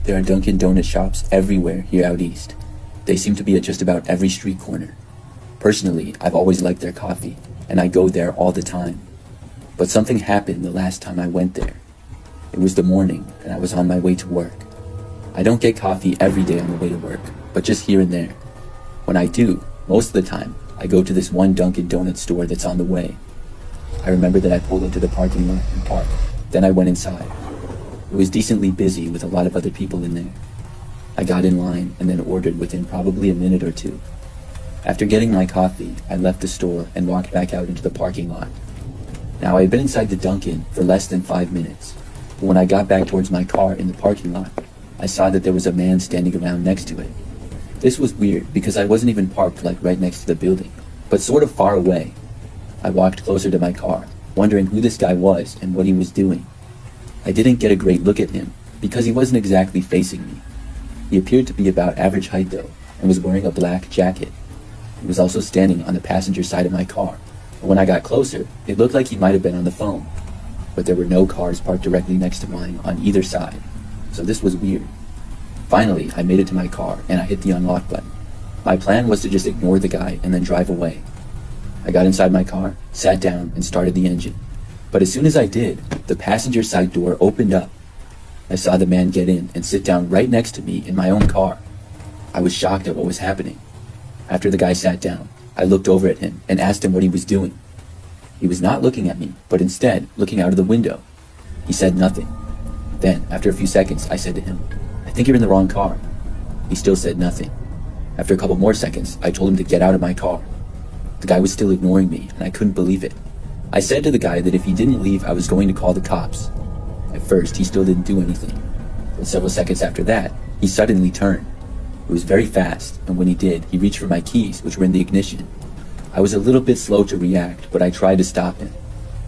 There are Dunkin' Donut shops everywhere here out east. They seem to be at just about every street corner. Personally, I've always liked their coffee, and I go there all the time. But something happened the last time I went there. It was the morning, and I was on my way to work. I don't get coffee every day on the way to work, but just here and there. When I do, most of the time, I go to this one Dunkin' Donut store that's on the way. I remember that I pulled into the parking lot and parked. Then I went inside. It was decently busy with a lot of other people in there. I got in line and then ordered within probably a minute or two. After getting my coffee, I left the store and walked back out into the parking lot. Now, I had been inside the Dunkin' for less than 5 minutes, but when I got back towards my car in the parking lot, I saw that there was a man standing around next to it. This was weird because I wasn't even parked like right next to the building, but sort of far away. I walked closer to my car, wondering who this guy was and what he was doing. I didn't get a great look at him because he wasn't exactly facing me. He appeared to be about average height though, and was wearing a black jacket. He was also standing on the passenger side of my car. But when I got closer, it looked like he might have been on the phone. But there were no cars parked directly next to mine on either side, so this was weird. Finally, I made it to my car and I hit the unlock button. My plan was to just ignore the guy and then drive away. I got inside my car, sat down, and started the engine. But as soon as I did, the passenger side door opened up. I saw the man get in and sit down right next to me in my own car. I was shocked at what was happening. After the guy sat down, I looked over at him and asked him what he was doing. He was not looking at me, but instead looking out of the window. He said nothing. Then, after a few seconds, I said to him, "I think you're in the wrong car." He still said nothing. After a couple more seconds, I told him to get out of my car. The guy was still ignoring me, and I couldn't believe it. I said to the guy that if he didn't leave, I was going to call the cops. At first, he still didn't do anything. But several seconds after that, he suddenly turned. It was very fast, and when he did, he reached for my keys, which were in the ignition. I was a little bit slow to react, but I tried to stop him.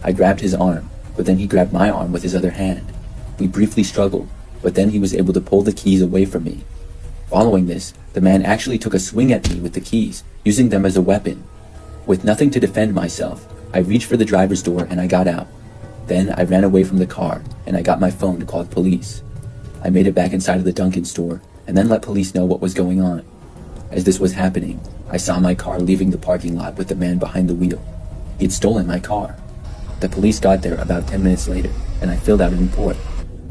I grabbed his arm, but then he grabbed my arm with his other hand. We briefly struggled, but then he was able to pull the keys away from me. Following this, the man actually took a swing at me with the keys, using them as a weapon. With nothing to defend myself, I reached for the driver's door and I got out. Then I ran away from the car and I got my phone to call the police. I made it back inside of the Dunkin' store and then let police know what was going on. As this was happening, I saw my car leaving the parking lot with the man behind the wheel. He'd stolen my car. The police got there about 10 minutes later and I filled out a report.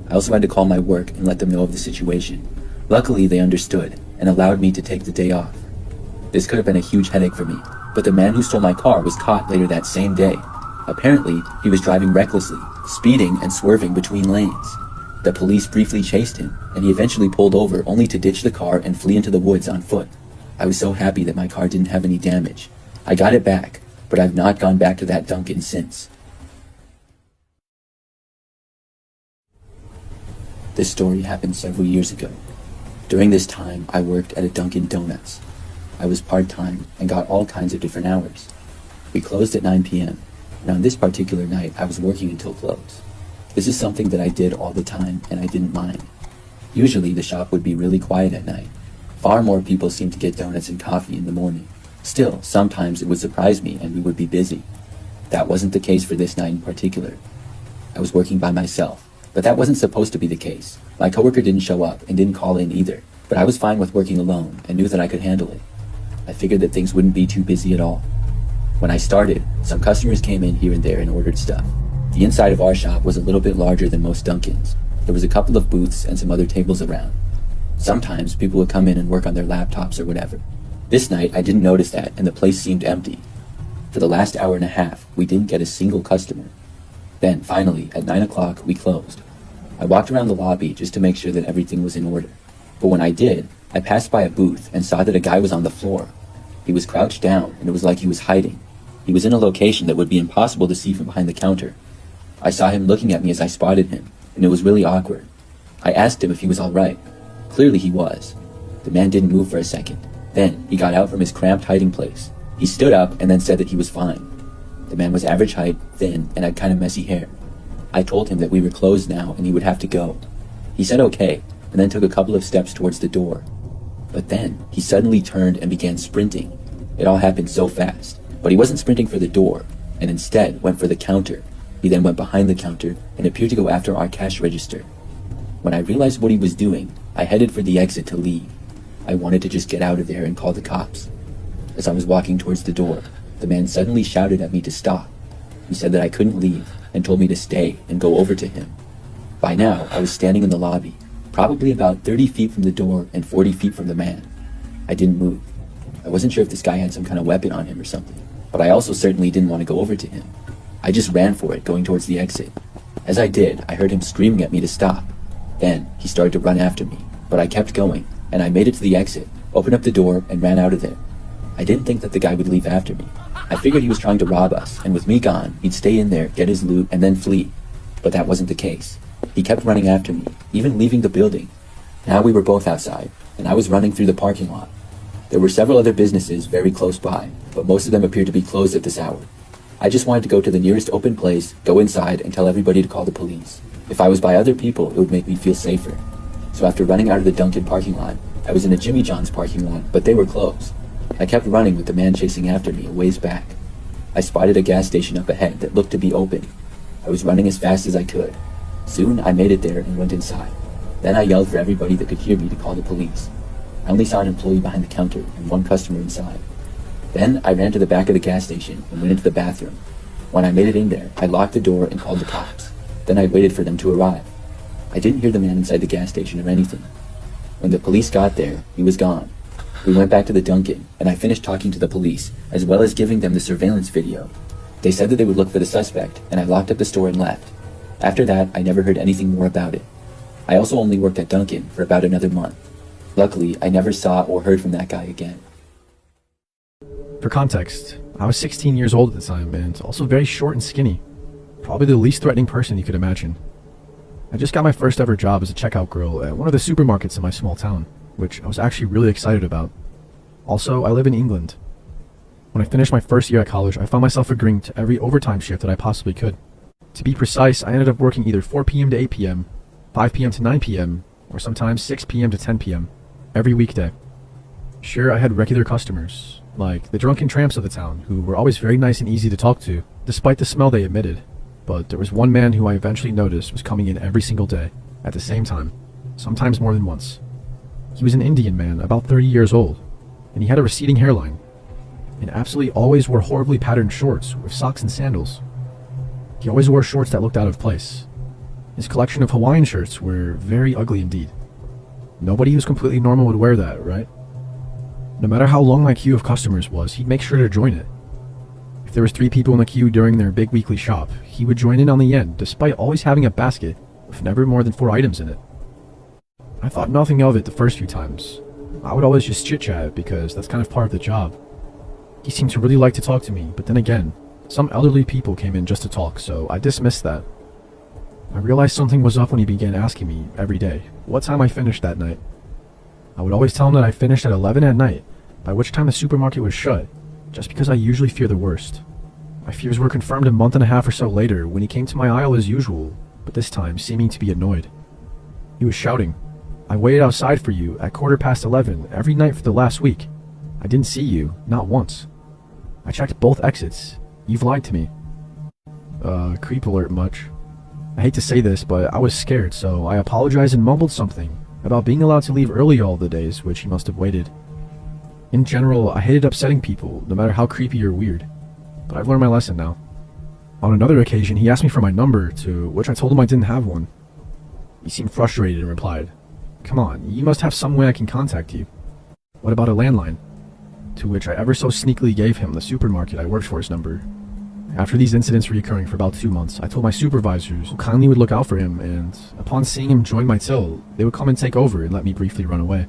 I also had to call my work and let them know of the situation. Luckily, they understood and allowed me to take the day off. This could have been a huge headache for me, but the man who stole my car was caught later that same day. Apparently, he was driving recklessly, speeding and swerving between lanes. The police briefly chased him, and he eventually pulled over only to ditch the car and flee into the woods on foot. I was so happy that my car didn't have any damage. I got it back, but I've not gone back to that Dunkin' since. This story happened several years ago. During this time, I worked at a Dunkin' Donuts. I was part-time and got all kinds of different hours. We closed at 9 p.m., and on this particular night, I was working until close. This is something that I did all the time, and I didn't mind. Usually, the shop would be really quiet at night. Far more people seemed to get donuts and coffee in the morning. Still, sometimes it would surprise me and we would be busy. That wasn't the case for this night in particular. I was working by myself, but that wasn't supposed to be the case. My coworker didn't show up and didn't call in either, but I was fine with working alone and knew that I could handle it. I figured that things wouldn't be too busy at all. When I started, some customers came in here and there and ordered stuff. The inside of our shop was a little bit larger than most Dunkin's. There was a couple of booths and some other tables around. Sometimes people would come in and work on their laptops or whatever. This night, I didn't notice that and the place seemed empty. For the last hour and a half, we didn't get a single customer. Then, finally, at 9 o'clock, we closed. I walked around the lobby just to make sure that everything was in order. But when I did, I passed by a booth and saw that a guy was on the floor. He was crouched down and it was like he was hiding. He was in a location that would be impossible to see from behind the counter. I saw him looking at me as I spotted him, and it was really awkward. I asked him if he was alright. Clearly he was. The man didn't move for a second. Then, he got out from his cramped hiding place. He stood up and then said that he was fine. The man was average height, thin, and had kind of messy hair. I told him that we were closed now and he would have to go. He said okay, and then took a couple of steps towards the door. But then, he suddenly turned and began sprinting. It all happened so fast. But he wasn't sprinting for the door, and instead went for the counter. He then went behind the counter and appeared to go after our cash register. When I realized what he was doing, I headed for the exit to leave. I wanted to just get out of there and call the cops. As I was walking towards the door, the man suddenly shouted at me to stop. He said that I couldn't leave and told me to stay and go over to him. By now, I was standing in the lobby, probably about 30 feet from the door and 40 feet from the man. I didn't move. I wasn't sure if this guy had some kind of weapon on him or something, but I also certainly didn't want to go over to him. I just ran for it, going towards the exit. As I did, I heard him screaming at me to stop. Then, he started to run after me, but I kept going, and I made it to the exit, opened up the door, and ran out of there. I didn't think that the guy would leave after me. I figured he was trying to rob us, and with me gone, he'd stay in there, get his loot, and then flee. But that wasn't the case. He kept running after me, even leaving the building. Now we were both outside, and I was running through the parking lot. There were several other businesses very close by, but most of them appeared to be closed at this hour. I just wanted to go to the nearest open place, go inside, and tell everybody to call the police. If I was by other people, it would make me feel safer. So after running out of the Dunkin' parking lot, I was in a Jimmy John's parking lot, but they were closed. I kept running with the man chasing after me a ways back. I spotted a gas station up ahead that looked to be open. I was running as fast as I could. Soon I made it there and went inside. Then I yelled for everybody that could hear me to call the police. I only saw an employee behind the counter and one customer inside. Then I ran to the back of the gas station and went into the bathroom. When I made it in there, I locked the door and called the cops. Then I waited for them to arrive. I didn't hear the man inside the gas station or anything. When the police got there, he was gone. We went back to the Dunkin', and I finished talking to the police, as well as giving them the surveillance video. They said that they would look for the suspect, and I locked up the store and left. After that, I never heard anything more about it. I also only worked at Dunkin' for about another month. Luckily, I never saw or heard from that guy again. For context, I was 16 years old at the time, and also very short and skinny. Probably the least threatening person you could imagine. I just got my first ever job as a checkout girl at one of the supermarkets in my small town, which I was actually really excited about. Also, I live in England. When I finished my first year at college, I found myself agreeing to every overtime shift that I possibly could. To be precise, I ended up working either 4 p.m. to 8 p.m., 5 p.m. to 9 p.m., or sometimes 6 p.m. to 10 p.m., every weekday. Sure, I had regular customers, like the drunken tramps of the town, who were always very nice and easy to talk to, despite the smell they emitted. But there was one man who I eventually noticed was coming in every single day, at the same time, sometimes more than once. He was an Indian man, about 30 years old, and he had a receding hairline, and absolutely always wore horribly patterned shorts with socks and sandals. He always wore shorts that looked out of place. His collection of Hawaiian shirts were very ugly indeed. Nobody who's completely normal would wear that, right? No matter how long my queue of customers was, he'd make sure to join it. If there was 3 people in the queue during their big weekly shop, he would join in on the end, despite always having a basket with never more than 4 items in it. I thought nothing of it the first few times. I would always just chit-chat because that's kind of part of the job. He seemed to really like to talk to me, but then again, some elderly people came in just to talk, so I dismissed that. I realized something was up when he began asking me, every day, what time I finished that night. I would always tell him that I finished at 11 at night, by which time the supermarket was shut, just because I usually fear the worst. My fears were confirmed a month and a half or so later when he came to my aisle as usual, but this time seeming to be annoyed. He was shouting, "I waited outside for you at 11:15 every night for the last week. I didn't see you, not once. I checked both exits. You've lied to me." Creep alert much. I hate to say this, but I was scared, so I apologized and mumbled something about being allowed to leave early all the days, which he must have waited. In general, I hated upsetting people, no matter how creepy or weird, but I've learned my lesson now. On another occasion, he asked me for my number, to which I told him I didn't have one. He seemed frustrated and replied, "Come on, you must have some way I can contact you. What about a landline?" To which I ever so sneakily gave him the supermarket I worked for's number. After these incidents reoccurring for about 2 months, I told my supervisors who kindly would look out for him, and upon seeing him join my till, they would come and take over and let me briefly run away.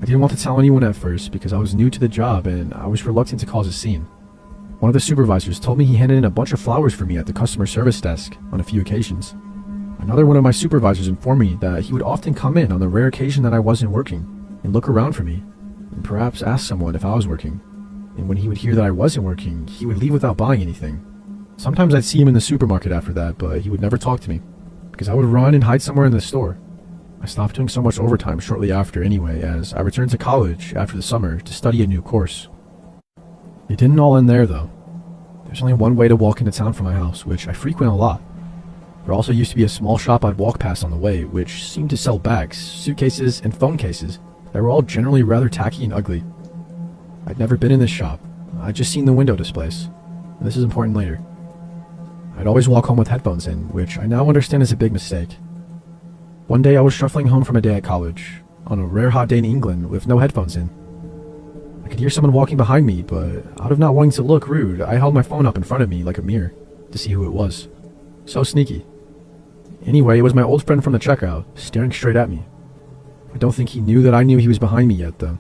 I didn't want to tell anyone at first because I was new to the job and I was reluctant to cause a scene. One of the supervisors told me he handed in a bunch of flowers for me at the customer service desk on a few occasions. Another one of my supervisors informed me that he would often come in on the rare occasion that I wasn't working and look around for me, and perhaps ask someone if I was working. And when he would hear that I wasn't working, he would leave without buying anything. Sometimes I'd see him in the supermarket after that, but he would never talk to me, because I would run and hide somewhere in the store. I stopped doing so much overtime shortly after anyway, as I returned to college after the summer to study a new course. It didn't all end there though. There's only one way to walk into town from my house, which I frequent a lot. There also used to be a small shop I'd walk past on the way, which seemed to sell bags, suitcases, and phone cases that were all generally rather tacky and ugly. I'd never been in this shop. I'd just seen the window displays. And this is important later. I'd always walk home with headphones in, which I now understand is a big mistake. One day I was shuffling home from a day at college, on a rare hot day in England with no headphones in. I could hear someone walking behind me, but out of not wanting to look rude, I held my phone up in front of me like a mirror to see who it was. So sneaky. Anyway, it was my old friend from the checkout, staring straight at me. I don't think he knew that I knew he was behind me yet, though.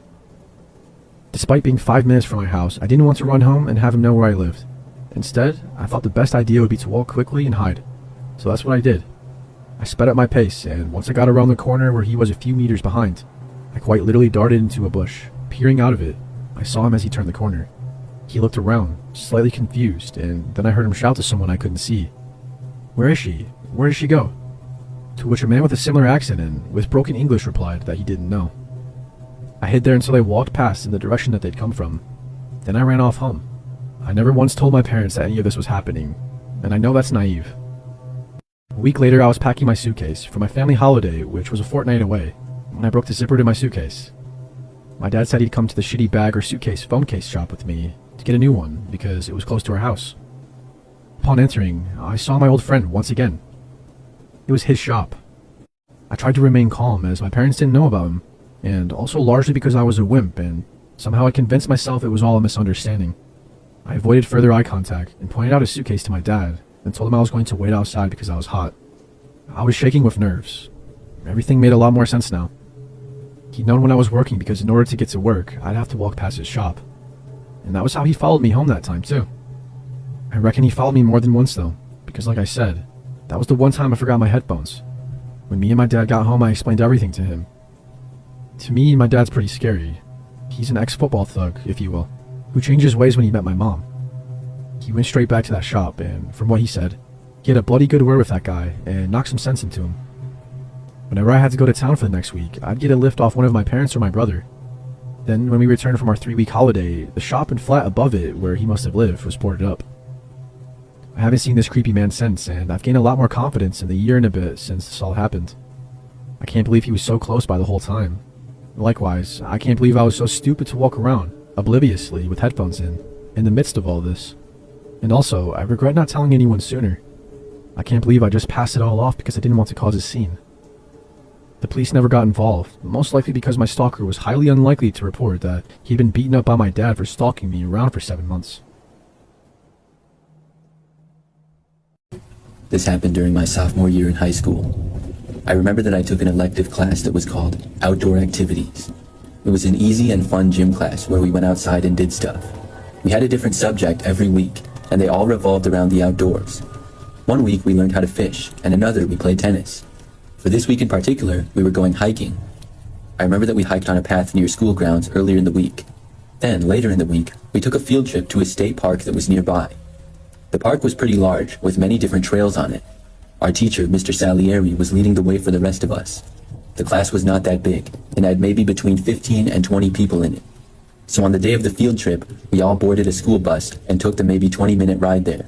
Despite being 5 minutes from my house, I didn't want to run home and have him know where I lived. Instead, I thought the best idea would be to walk quickly and hide. So that's what I did. I sped up my pace, and once I got around the corner where he was a few meters behind, I quite literally darted into a bush. Peering out of it, I saw him as he turned the corner. He looked around, slightly confused, and then I heard him shout to someone I couldn't see. "Where is she? Where did she go?" To which a man with a similar accent and with broken English replied that he didn't know. I hid there until they walked past in the direction that they'd come from. Then I ran off home. I never once told my parents that any of this was happening, and I know that's naive. A week later, I was packing my suitcase for my family holiday, which was a fortnight away, when I broke the zipper to my suitcase. My dad said he'd come to the shitty bag or suitcase phone case shop with me to get a new one because it was close to our house. Upon entering, I saw my old friend once again. It was his shop. I tried to remain calm as my parents didn't know about him, and also largely because I was a wimp and somehow I convinced myself it was all a misunderstanding. I avoided further eye contact and pointed out his suitcase to my dad and told him I was going to wait outside because I was hot. I was shaking with nerves. Everything made a lot more sense now. He'd known when I was working because in order to get to work, I'd have to walk past his shop. And that was how he followed me home that time too. I reckon he followed me more than once though, because like I said, that was the one time I forgot my headphones. When me and my dad got home, I explained everything to him. To me, my dad's pretty scary. He's an ex-football thug, if you will, who changed his ways when he met my mom. He went straight back to that shop, and from what he said, he had a bloody good word with that guy and knocked some sense into him. Whenever I had to go to town for the next week, I'd get a lift off one of my parents or my brother. Then, when we returned from our 3-week holiday, the shop and flat above it, where he must have lived, was boarded up. I haven't seen this creepy man since, and I've gained a lot more confidence in the year and a bit since this all happened. I can't believe he was so close by the whole time. Likewise, I can't believe I was so stupid to walk around, obliviously, with headphones in the midst of all this. And also, I regret not telling anyone sooner. I can't believe I just passed it all off because I didn't want to cause a scene. The police never got involved, most likely because my stalker was highly unlikely to report that he'd been beaten up by my dad for stalking me around for 7 months. This happened during my sophomore year in high school. I remember that I took an elective class that was called Outdoor Activities. It was an easy and fun gym class where we went outside and did stuff. We had a different subject every week, and they all revolved around the outdoors. One week we learned how to fish, and another we played tennis. For this week in particular, we were going hiking. I remember that we hiked on a path near school grounds earlier in the week. Then, later in the week, we took a field trip to a state park that was nearby. The park was pretty large, with many different trails on it. Our teacher, Mr. Salieri, was leading the way for the rest of us. The class was not that big, and had maybe between 15 and 20 people in it. So on the day of the field trip, we all boarded a school bus and took the maybe 20-minute ride there.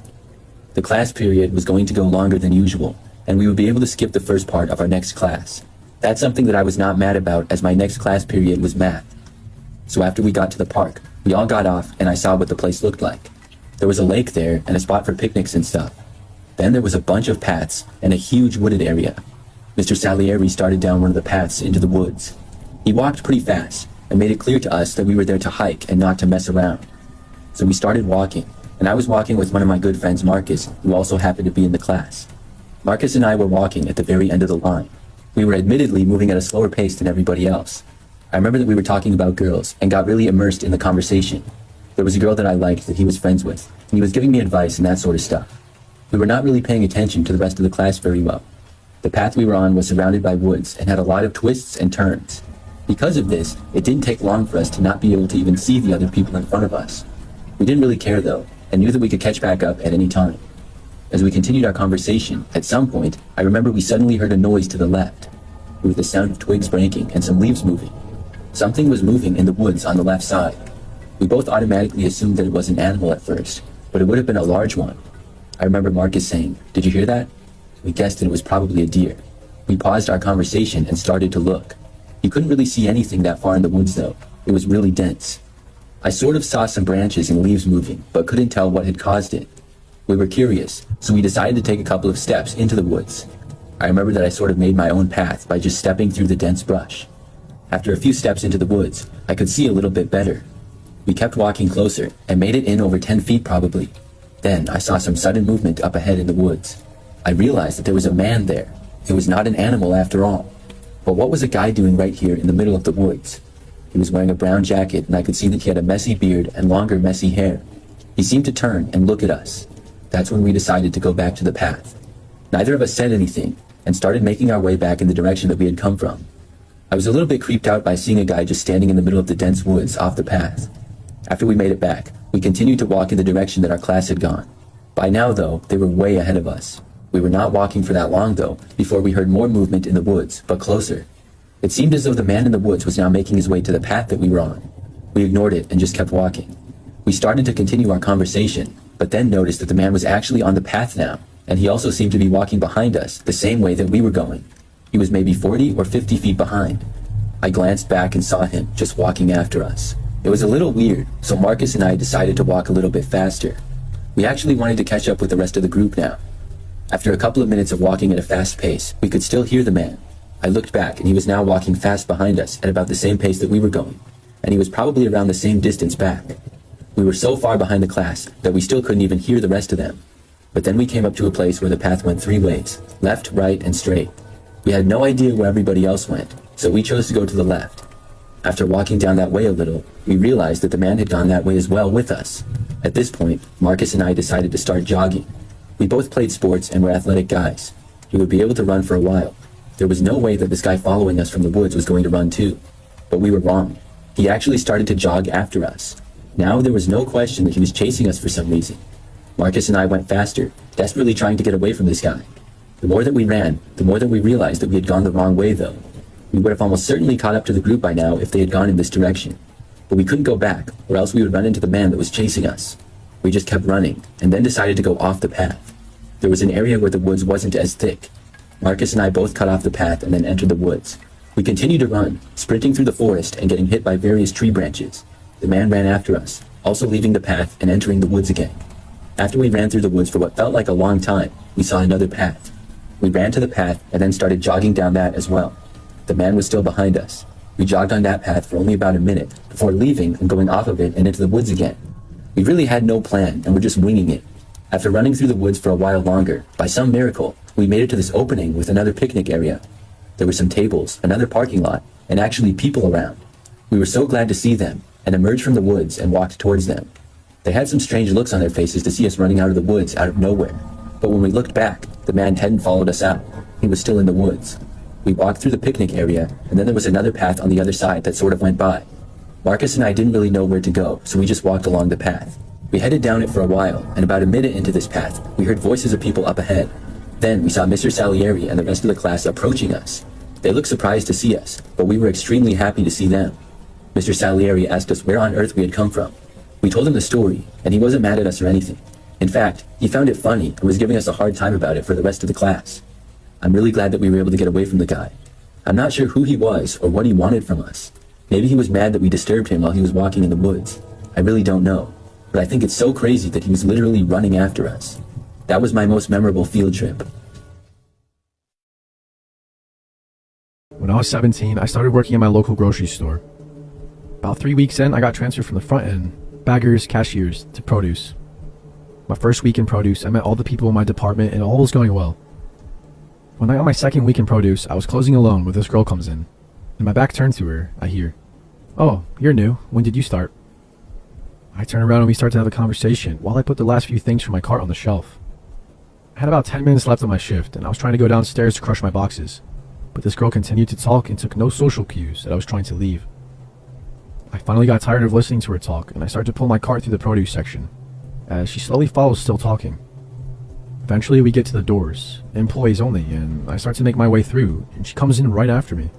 The class period was going to go longer than usual, and we would be able to skip the first part of our next class. That's something that I was not mad about, as my next class period was math. So after we got to the park, we all got off and I saw what the place looked like. There was a lake there and a spot for picnics and stuff. Then there was a bunch of paths and a huge wooded area. Mr. Salieri started down one of the paths into the woods. He walked pretty fast and made it clear to us that we were there to hike and not to mess around. So we started walking, and I was walking with one of my good friends, Marcus, who also happened to be in the class. Marcus and I were walking at the very end of the line. We were admittedly moving at a slower pace than everybody else. I remember that we were talking about girls and got really immersed in the conversation. There was a girl that I liked that he was friends with, and he was giving me advice and that sort of stuff. We were not really paying attention to the rest of the class very well. The path we were on was surrounded by woods and had a lot of twists and turns. Because of this, it didn't take long for us to not be able to even see the other people in front of us. We didn't really care though, and knew that we could catch back up at any time. As we continued our conversation, at some point, I remember we suddenly heard a noise to the left. It was the sound of twigs breaking and some leaves moving. Something was moving in the woods on the left side. We both automatically assumed that it was an animal at first, but it would have been a large one. I remember Marcus saying, "Did you hear that?" We guessed that it was probably a deer. We paused our conversation and started to look. You couldn't really see anything that far in the woods though. It was really dense. I sort of saw some branches and leaves moving, but couldn't tell what had caused it. We were curious, so we decided to take a couple of steps into the woods. I remember that I sort of made my own path by just stepping through the dense brush. After a few steps into the woods, I could see a little bit better. We kept walking closer and made it in over 10 feet probably. Then I saw some sudden movement up ahead in the woods. I realized that there was a man there. It was not an animal after all. But what was a guy doing right here in the middle of the woods? He was wearing a brown jacket, and I could see that he had a messy beard and longer messy hair. He seemed to turn and look at us. That's when we decided to go back to the path. Neither of us said anything, and started making our way back in the direction that we had come from. I was a little bit creeped out by seeing a guy just standing in the middle of the dense woods off the path. After we made it back, we continued to walk in the direction that our class had gone. By now, though, they were way ahead of us. We were not walking for that long, though, before we heard more movement in the woods, but closer. It seemed as though the man in the woods was now making his way to the path that we were on. We ignored it and just kept walking. We started to continue our conversation, but then noticed that the man was actually on the path now, and he also seemed to be walking behind us the same way that we were going. He was maybe 40 or 50 feet behind. I glanced back and saw him just walking after us. It was a little weird, so Marcus and I decided to walk a little bit faster. We actually wanted to catch up with the rest of the group now. After a couple of minutes of walking at a fast pace, we could still hear the man. I looked back and he was now walking fast behind us at about the same pace that we were going, and he was probably around the same distance back. We were so far behind the class that we still couldn't even hear the rest of them. But then we came up to a place where the path went 3 ways, left, right, and straight. We had no idea where everybody else went, so we chose to go to the left. After walking down that way a little, we realized that the man had gone that way as well with us. At this point, Marcus and I decided to start jogging. We both played sports and were athletic guys. He would be able to run for a while. There was no way that this guy following us from the woods was going to run too. But we were wrong. He actually started to jog after us. Now there was no question that he was chasing us for some reason. Marcus and I went faster, desperately trying to get away from this guy. The more that we ran, the more that we realized that we had gone the wrong way though. We would have almost certainly caught up to the group by now if they had gone in this direction. But we couldn't go back, or else we would run into the man that was chasing us. We just kept running, and then decided to go off the path. There was an area where the woods wasn't as thick. Marcus and I both cut off the path and then entered the woods. We continued to run, sprinting through the forest and getting hit by various tree branches. The man ran after us, also leaving the path and entering the woods again. After we ran through the woods for what felt like a long time, we saw another path. We ran to the path and then started jogging down that as well. The man was still behind us. We jogged on that path for only about a minute before leaving and going off of it and into the woods again. We really had no plan and were just winging it. After running through the woods for a while longer, by some miracle, we made it to this opening with another picnic area. There were some tables, another parking lot, and actually people around. We were so glad to see them and emerged from the woods and walked towards them. They had some strange looks on their faces to see us running out of the woods out of nowhere. But when we looked back, the man hadn't followed us out. He was still in the woods. We walked through the picnic area, and then there was another path on the other side that sort of went by. Marcus and I didn't really know where to go, so we just walked along the path. We headed down it for a while, and about a minute into this path, we heard voices of people up ahead. Then we saw Mr. Salieri and the rest of the class approaching us. They looked surprised to see us, but we were extremely happy to see them. Mr. Salieri asked us where on earth we had come from. We told him the story, and he wasn't mad at us or anything. In fact, he found it funny and was giving us a hard time about it for the rest of the class. I'm really glad that we were able to get away from the guy. I'm not sure who he was or what he wanted from us. Maybe he was mad that we disturbed him while he was walking in the woods. I really don't know. But I think it's so crazy that he was literally running after us. That was my most memorable field trip. When I was 17, I started working at my local grocery store. About 3 weeks in, I got transferred from the front end, baggers, cashiers, to produce. My first week in produce, I met all the people in my department and all was going well. When I got my second week in produce, I was closing alone when this girl comes in. And my back turned to her, I hear, "Oh, you're new. When did you start?" I turn around and we start to have a conversation while I put the last few things from my cart on the shelf. I had about 10 minutes left on my shift and I was trying to go downstairs to crush my boxes. But this girl continued to talk and took no social cues that I was trying to leave. I finally got tired of listening to her talk and I started to pull my cart through the produce section, as she slowly follows still talking. Eventually we get to the doors, employees only, and I start to make my way through and she comes in right after me.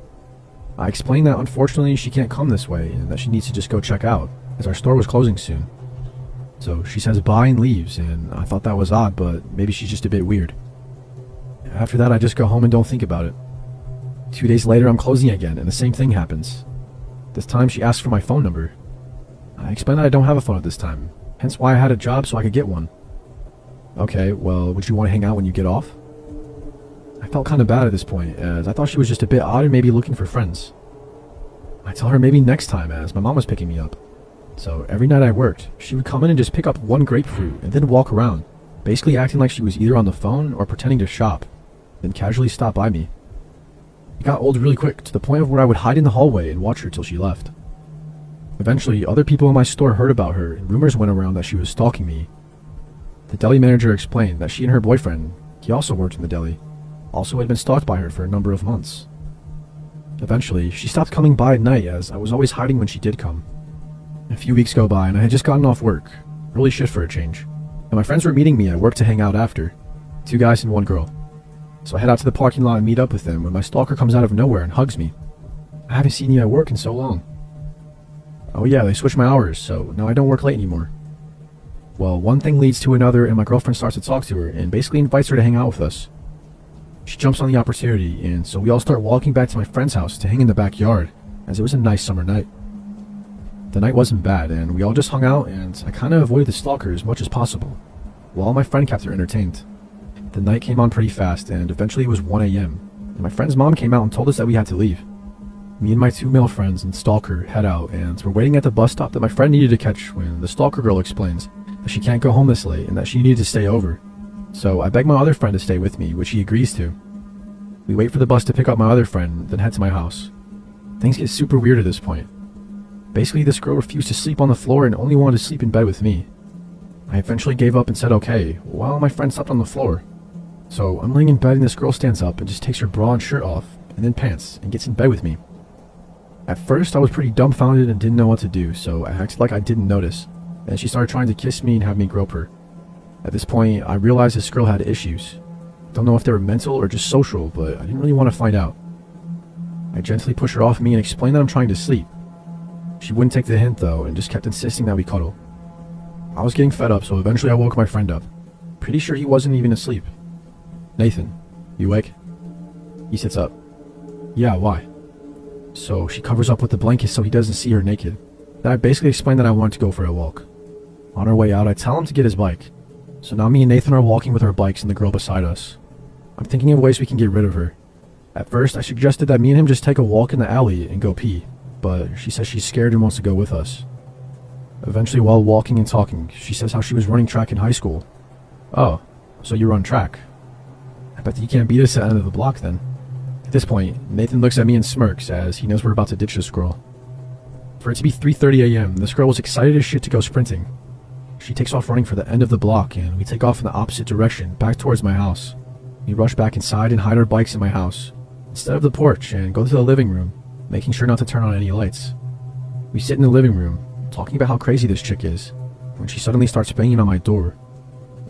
I explain that unfortunately she can't come this way and that she needs to just go check out, as our store was closing soon. So she says bye and leaves, and I thought that was odd, but maybe she's just a bit weird. after that I just go home and don't think about it. 2 days later I'm closing again and the same thing happens. This time she asks for my phone number. I explain that I don't have a phone at this time, hence why I had a job so I could get one. Okay, well, would you want to hang out when you get off? I felt kind of bad at this point, as I thought she was just a bit odd and maybe looking for friends. I tell her maybe next time, as my mom was picking me up. So every night I worked, she would come in and just pick up one grapefruit and then walk around, basically acting like she was either on the phone or pretending to shop, then casually stop by me. It got old really quick, to the point of where I would hide in the hallway and watch her till she left. Eventually, other people in my store heard about her, and rumors went around that she was stalking me. The deli manager explained that she and her boyfriend, he also worked in the deli, also had been stalked by her for a number of months. Eventually, she stopped coming by at night, as I was always hiding when she did come. A few weeks go by and I had just gotten off work, early shift for a change, and my friends were meeting me at work to hang out after, 2 guys and 1 girl. So I head out to the parking lot and meet up with them when my stalker comes out of nowhere and hugs me. I haven't seen you at work in so long. Oh yeah, they switched my hours, so now I don't work late anymore. Well, one thing leads to another and my girlfriend starts to talk to her and basically invites her to hang out with us. She jumps on the opportunity, and so we all start walking back to my friend's house to hang in the backyard, as it was a nice summer night. The night wasn't bad, and we all just hung out, and I kinda avoided the stalker as much as possible, while my friend kept her entertained. The night came on pretty fast, and eventually it was 1 a.m., and my friend's mom came out and told us that we had to leave. Me and my 2 male friends and stalker head out, and we're waiting at the bus stop that my friend needed to catch when the stalker girl explains that she can't go home this late and that she needed to stay over. So I beg my other friend to stay with me, which he agrees to. We wait for the bus to pick up my other friend, then head to my house. Things get super weird at this point. Basically, this girl refused to sleep on the floor and only wanted to sleep in bed with me. I eventually gave up and said okay, while my friend slept on the floor. So I'm laying in bed and this girl stands up and just takes her bra and shirt off, and then pants, and gets in bed with me. At first, I was pretty dumbfounded and didn't know what to do, so I acted like I didn't notice, and she started trying to kiss me and have me grope her. At this point, I realized this girl had issues. Don't know if they were mental or just social, but I didn't really want to find out. I gently pushed her off me and explained that I'm trying to sleep. She wouldn't take the hint though, and just kept insisting that we cuddle. I was getting fed up, so eventually I woke my friend up. Pretty sure he wasn't even asleep. Nathan, you awake? He sits up. Yeah, why? So she covers up with the blanket so he doesn't see her naked. Then I basically explained that I wanted to go for a walk. On our way out, I tell him to get his bike. So now me and Nathan are walking with our bikes and the girl beside us. I'm thinking of ways we can get rid of her. At first, I suggested that me and him just take a walk in the alley and go pee, but she says she's scared and wants to go with us. Eventually, while walking and talking, she says how she was running track in high school. Oh, so you run track. I bet that you can't beat us at the end of the block then. At this point, Nathan looks at me and smirks as he knows we're about to ditch this girl. For it to be 3:30 a.m., this girl was excited as shit to go sprinting. She takes off running for the end of the block, and we take off in the opposite direction, back towards my house. We rush back inside and hide our bikes in my house, instead of the porch, and go to the living room, making sure not to turn on any lights. We sit in the living room, talking about how crazy this chick is, when she suddenly starts banging on my door.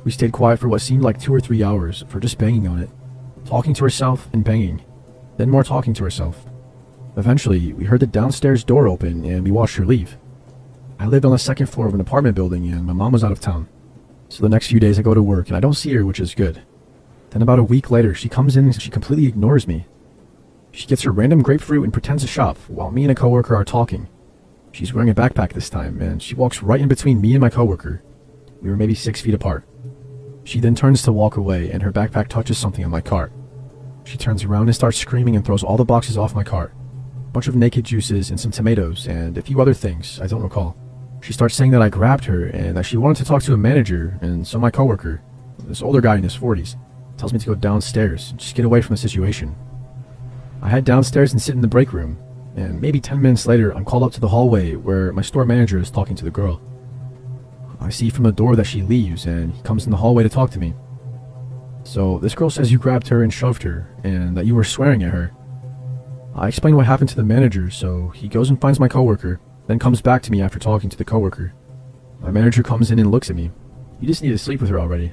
We stayed quiet for what seemed like 2 or 3 hours for just banging on it, talking to herself and banging, then more talking to herself. Eventually, we heard the downstairs door open and we watched her leave. I lived on the 2nd floor of an apartment building and my mom was out of town. So the next few days I go to work and I don't see her, which is good. Then about a week later, she comes in and she completely ignores me. She gets her random grapefruit and pretends to shop while me and a coworker are talking. She's wearing a backpack this time and she walks right in between me and my coworker. We were maybe 6 feet apart. She then turns to walk away and her backpack touches something on my cart. She turns around and starts screaming and throws all the boxes off my cart. A bunch of naked juices and some tomatoes and a few other things I don't recall. She starts saying that I grabbed her and that she wanted to talk to a manager, and so my coworker, this older guy in his 40s, tells me to go downstairs and just get away from the situation. I head downstairs and sit in the break room, and maybe 10 minutes later I'm called up to the hallway where my store manager is talking to the girl. I see from the door that she leaves and he comes in the hallway to talk to me. So this girl says you grabbed her and shoved her, and that you were swearing at her. I explain what happened to the manager, so he goes and finds my coworker, then comes back to me after talking to the coworker. My manager comes in and looks at me. You just need to sleep with her already.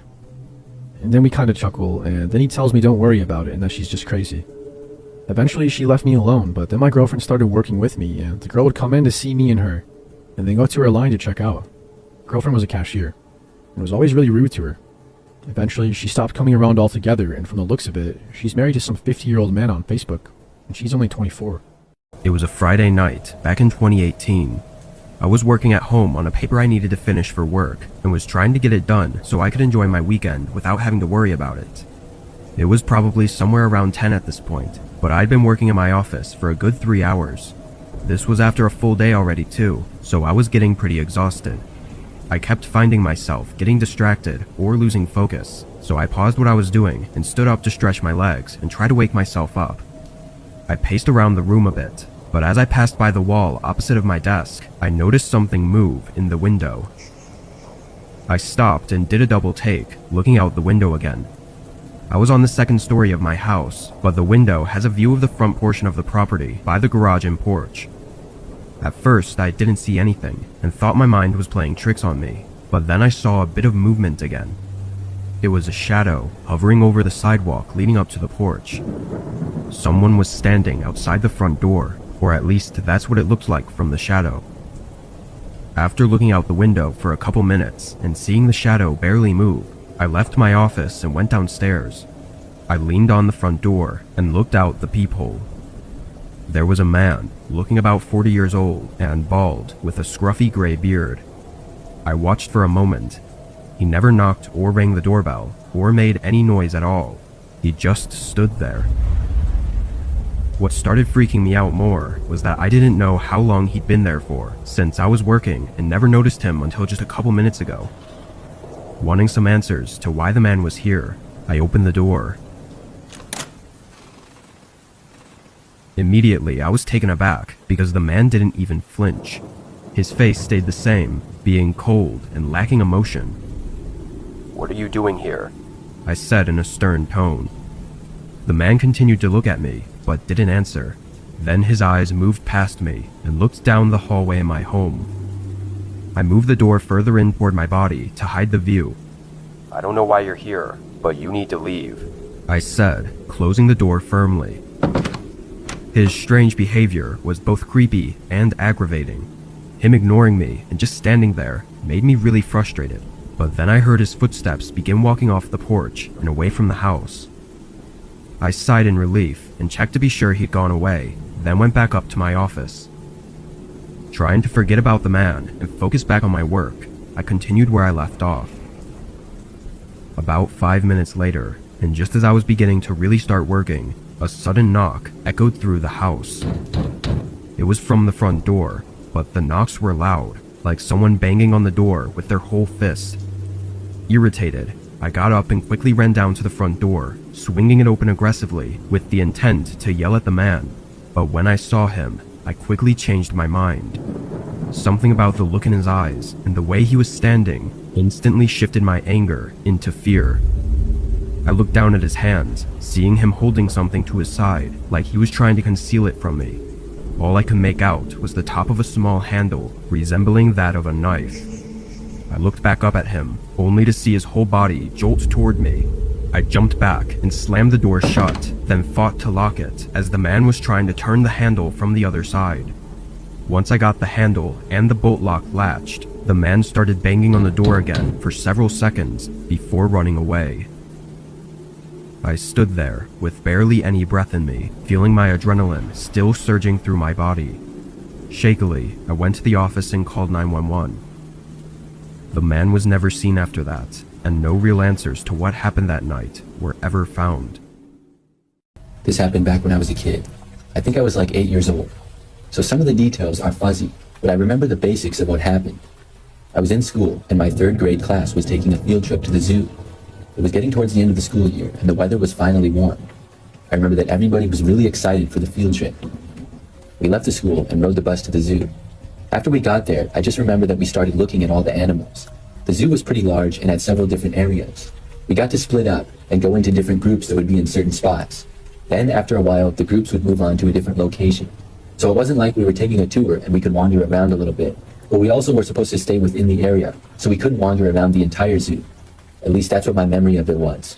And then we kinda chuckle, and then he tells me don't worry about it and that she's just crazy. Eventually she left me alone, but then my girlfriend started working with me, and the girl would come in to see me and her, and then go to her line to check out. Girlfriend was a cashier, and was always really rude to her. Eventually, she stopped coming around altogether, and from the looks of it, she's married to some 50-year-old man on Facebook, and she's only 24. It was a Friday night, back in 2018. I was working at home on a paper I needed to finish for work, and was trying to get it done so I could enjoy my weekend without having to worry about it. It was probably somewhere around 10 at this point, but I'd been working in my office for a good 3 hours. This was after a full day already too, so I was getting pretty exhausted. I kept finding myself getting distracted or losing focus, so I paused what I was doing and stood up to stretch my legs and try to wake myself up. I paced around the room a bit, but as I passed by the wall opposite of my desk, I noticed something move in the window. I stopped and did a double take, looking out the window again. I was on the second story of my house, but the window has a view of the front portion of the property by the garage and porch. At first, I didn't see anything and thought my mind was playing tricks on me, but then I saw a bit of movement again. It was a shadow hovering over the sidewalk leading up to the porch. Someone was standing outside the front door, or at least that's what it looked like from the shadow. After looking out the window for a couple minutes and seeing the shadow barely move, I left my office and went downstairs. I leaned on the front door and looked out the peephole. There was a man, looking about 40 years old and bald, with a scruffy gray beard. I watched for a moment. He never knocked or rang the doorbell, or made any noise at all. He just stood there. What started freaking me out more was that I didn't know how long he'd been there for, since I was working and never noticed him until just a couple minutes ago. Wanting some answers to why the man was here, I opened the door. Immediately, I was taken aback because the man didn't even flinch. His face stayed the same, being cold and lacking emotion. "What are you doing here?" I said in a stern tone. The man continued to look at me, but didn't answer. Then his eyes moved past me and looked down the hallway in my home. I moved the door further in toward my body to hide the view. "I don't know why you're here, but you need to leave," I said, closing the door firmly. His strange behavior was both creepy and aggravating. Him ignoring me and just standing there made me really frustrated. But then I heard his footsteps begin walking off the porch and away from the house. I sighed in relief and checked to be sure he'd gone away, then went back up to my office. Trying to forget about the man and focus back on my work, I continued where I left off. About 5 minutes later, and just as I was beginning to really start working, a sudden knock echoed through the house. It was from the front door, but the knocks were loud, like someone banging on the door with their whole fist. Irritated, I got up and quickly ran down to the front door, swinging it open aggressively with the intent to yell at the man. But when I saw him, I quickly changed my mind. Something about the look in his eyes and the way he was standing instantly shifted my anger into fear. I looked down at his hands, seeing him holding something to his side, like he was trying to conceal it from me. All I could make out was the top of a small handle, resembling that of a knife. I looked back up at him, only to see his whole body jolt toward me. I jumped back and slammed the door shut, then fought to lock it, as the man was trying to turn the handle from the other side. Once I got the handle and the bolt lock latched, the man started banging on the door again for several seconds before running away. I stood there, with barely any breath in me, feeling my adrenaline still surging through my body. Shakily, I went to the office and called 911. The man was never seen after that, and no real answers to what happened that night were ever found. This happened back when I was a kid. I think I was like 8 years old. So some of the details are fuzzy, but I remember the basics of what happened. I was in school, and my 3rd grade class was taking a field trip to the zoo. It was getting towards the end of the school year, and the weather was finally warm. I remember that everybody was really excited for the field trip. We left the school and rode the bus to the zoo. After we got there, I just remember that we started looking at all the animals. The zoo was pretty large and had several different areas. We got to split up and go into different groups that would be in certain spots. Then, after a while, the groups would move on to a different location. So it wasn't like we were taking a tour and we could wander around a little bit, but we also were supposed to stay within the area, so we couldn't wander around the entire zoo. At least that's what my memory of it was.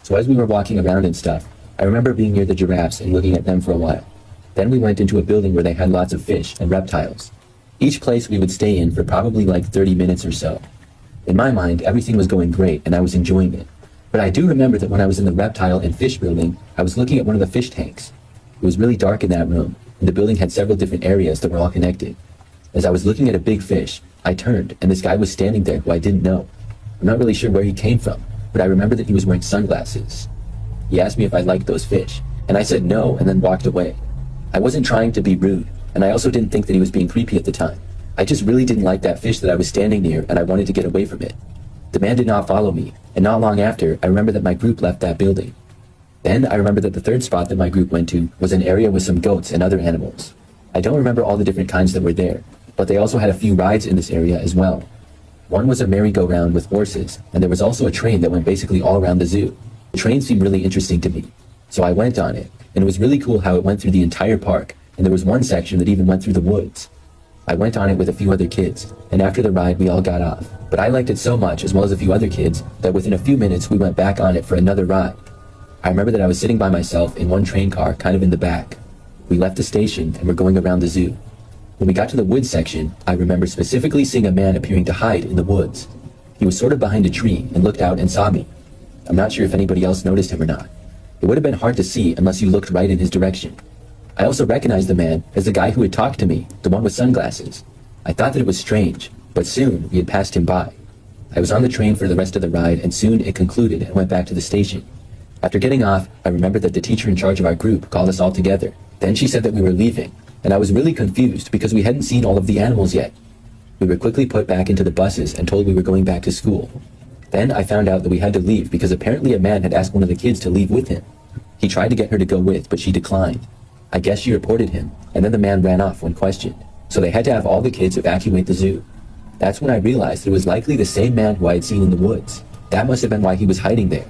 So as we were walking around and stuff, I remember being near the giraffes and looking at them for a while. Then we went into a building where they had lots of fish and reptiles. Each place we would stay in for probably like 30 minutes or so. In my mind, everything was going great and I was enjoying it. But I do remember that when I was in the reptile and fish building, I was looking at one of the fish tanks. It was really dark in that room, and the building had several different areas that were all connected. As I was looking at a big fish, I turned, and this guy was standing there who I didn't know. I'm not really sure where he came from, but I remember that he was wearing sunglasses. He asked me if I liked those fish, and I said no, and then walked away. I wasn't trying to be rude, and I also didn't think that he was being creepy at the time. I just really didn't like that fish that I was standing near, and I wanted to get away from it. The man did not follow me, and not long after, I remember that my group left that building. Then I remember that the third spot that my group went to was an area with some goats and other animals. I don't remember all the different kinds that were there, but they also had a few rides in this area as well. One was a merry-go-round with horses, and there was also a train that went basically all around the zoo. The train seemed really interesting to me, so I went on it, and it was really cool how it went through the entire park, and there was one section that even went through the woods. I went on it with a few other kids, and after the ride we all got off, but I liked it so much, as well as a few other kids, that within a few minutes we went back on it for another ride. I remember that I was sitting by myself in one train car, kind of in the back. We left the station and were going around the zoo. When we got to the woods section, I remember specifically seeing a man appearing to hide in the woods. He was sort of behind a tree and looked out and saw me. I'm not sure if anybody else noticed him or not. It would have been hard to see unless you looked right in his direction. I also recognized the man as the guy who had talked to me, the one with sunglasses. I thought that it was strange, but soon we had passed him by. I was on the train for the rest of the ride, and soon it concluded and went back to the station. After getting off, I remembered that the teacher in charge of our group called us all together. Then she said that we were leaving, and I was really confused because we hadn't seen all of the animals yet. We were quickly put back into the buses and told we were going back to school. Then I found out that we had to leave because apparently a man had asked one of the kids to leave with him. He tried to get her to go with, but she declined. I guess she reported him, and then the man ran off when questioned, so they had to have all the kids evacuate the zoo. That's when I realized that it was likely the same man who I had seen in the woods. That must have been why he was hiding there.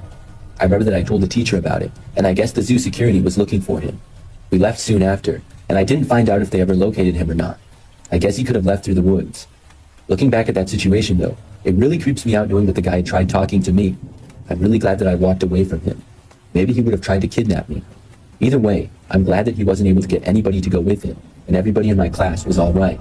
I remember that I told the teacher about it, and I guess the zoo security was looking for him. We left soon after, and I didn't find out if they ever located him or not. I guess he could have left through the woods. Looking back at that situation though, it really creeps me out knowing that the guy had tried talking to me. I'm really glad that I walked away from him. Maybe he would have tried to kidnap me. Either way, I'm glad that he wasn't able to get anybody to go with him, and everybody in my class was all right.